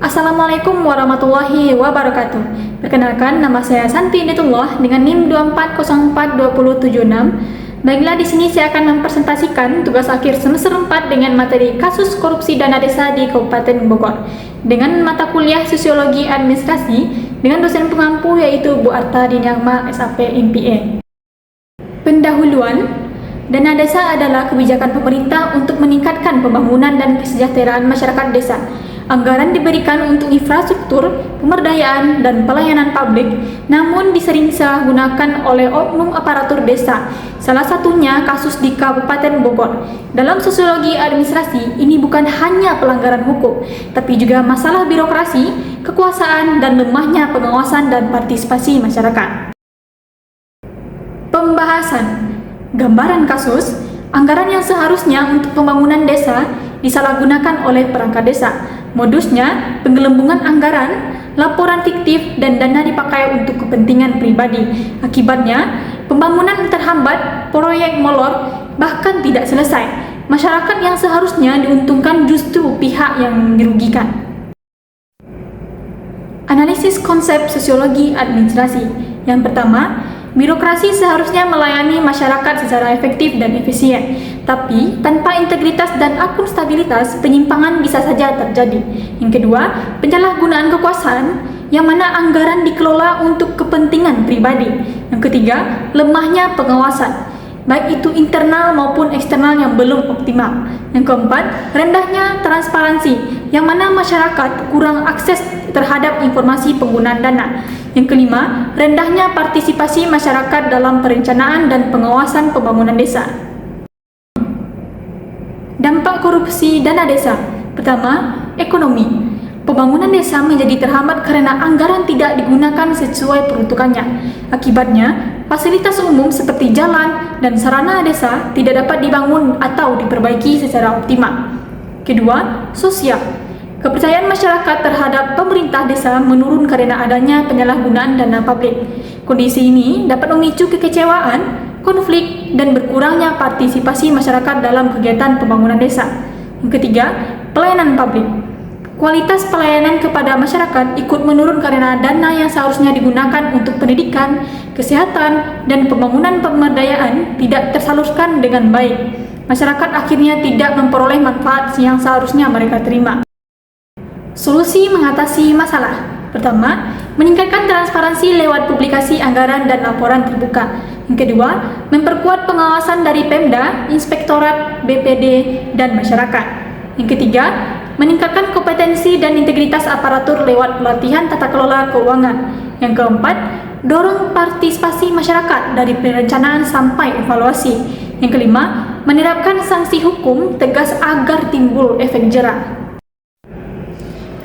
Assalamualaikum warahmatullahi wabarakatuh. Perkenalkan, nama saya Santi Nitullah dengan NIM 24042076. Baiklah, di sini saya akan mempresentasikan tugas akhir semester 4 dengan materi kasus korupsi dana desa di Kabupaten Bogor dengan mata kuliah Sosiologi Administrasi dengan dosen pengampu yaitu Bu Arta Diniagma SAP MPA. Pendahuluan, dana desa adalah kebijakan pemerintah untuk meningkatkan pembangunan dan kesejahteraan masyarakat desa. Anggaran diberikan untuk infrastruktur, pemberdayaan, dan pelayanan publik, namun disalahgunakan oleh oknum aparatur desa. Salah satunya kasus di Kabupaten Bogor. Dalam sosiologi administrasi, ini bukan hanya pelanggaran hukum, tapi juga masalah birokrasi, kekuasaan, dan lemahnya pengawasan dan partisipasi masyarakat. Pembahasan. Gambaran kasus, anggaran yang seharusnya untuk pembangunan desa disalahgunakan oleh perangkat desa. Modusnya, penggelembungan anggaran, laporan fiktif, dan dana dipakai untuk kepentingan pribadi. Akibatnya, pembangunan terhambat, proyek molor, bahkan tidak selesai. Masyarakat yang seharusnya diuntungkan justru pihak yang dirugikan. Analisis konsep sosiologi administrasi. Yang pertama, birokrasi seharusnya melayani masyarakat secara efektif dan efisien, tapi tanpa integritas dan akuntabilitas, penyimpangan bisa saja terjadi. Yang kedua, penyalahgunaan kekuasaan, yang mana anggaran dikelola untuk kepentingan pribadi. Yang ketiga, lemahnya pengawasan, baik itu internal maupun eksternal yang belum optimal. Yang keempat, rendahnya transparansi, yang mana masyarakat kurang akses terhadap informasi penggunaan dana. Yang kelima, rendahnya partisipasi masyarakat dalam perencanaan dan pengawasan pembangunan desa. Dampak korupsi dana desa. Pertama, ekonomi. Pembangunan desa menjadi terhambat karena anggaran tidak digunakan sesuai peruntukannya. Akibatnya, fasilitas umum seperti jalan dan sarana desa tidak dapat dibangun atau diperbaiki secara optimal. Kedua, sosial. Kepercayaan masyarakat terhadap pemerintah desa menurun karena adanya penyalahgunaan dana publik. Kondisi ini dapat memicu kekecewaan, konflik, dan berkurangnya partisipasi masyarakat dalam kegiatan pembangunan desa. Yang ketiga, pelayanan publik. Kualitas pelayanan kepada masyarakat ikut menurun karena dana yang seharusnya digunakan untuk pendidikan, kesehatan, dan pembangunan pemberdayaan tidak tersalurkan dengan baik. Masyarakat akhirnya tidak memperoleh manfaat yang seharusnya mereka terima. Solusi mengatasi masalah. Pertama, meningkatkan transparansi lewat publikasi anggaran dan laporan terbuka. Yang kedua, memperkuat pengawasan dari Pemda, Inspektorat, BPD, dan masyarakat. Yang ketiga, meningkatkan kompetensi dan integritas aparatur lewat pelatihan tata kelola keuangan. Yang keempat, dorong partisipasi masyarakat dari perencanaan sampai evaluasi. Yang kelima, menerapkan sanksi hukum tegas agar timbul efek jera.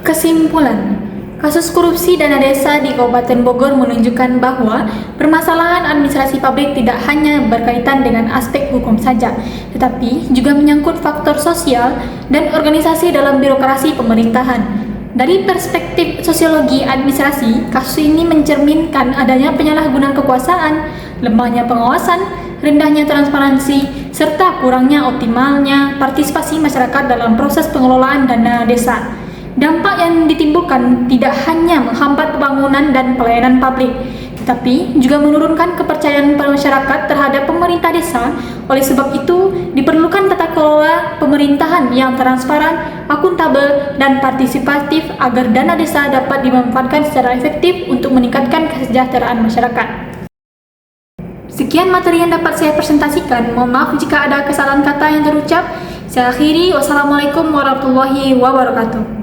Kesimpulan, kasus korupsi dana desa di Kabupaten Bogor menunjukkan bahwa permasalahan administrasi publik tidak hanya berkaitan dengan aspek hukum saja, tetapi juga menyangkut faktor sosial dan organisasi dalam birokrasi pemerintahan. Dari perspektif sosiologi administrasi, kasus ini mencerminkan adanya penyalahgunaan kekuasaan, lemahnya pengawasan, rendahnya transparansi, serta kurangnya optimalnya partisipasi masyarakat dalam proses pengelolaan dana desa. Dampak yang ditimbulkan tidak hanya menghambat pembangunan dan pelayanan publik, tetapi juga menurunkan kepercayaan masyarakat terhadap pemerintah desa. Oleh sebab itu, diperlukan tata kelola pemerintahan yang transparan, akuntabel, dan partisipatif agar dana desa dapat dimanfaatkan secara efektif untuk meningkatkan kesejahteraan masyarakat. Sekian materi yang dapat saya presentasikan. Mohon maaf jika ada kesalahan kata yang terucap. Saya akhiri. Wassalamualaikum warahmatullahi wabarakatuh.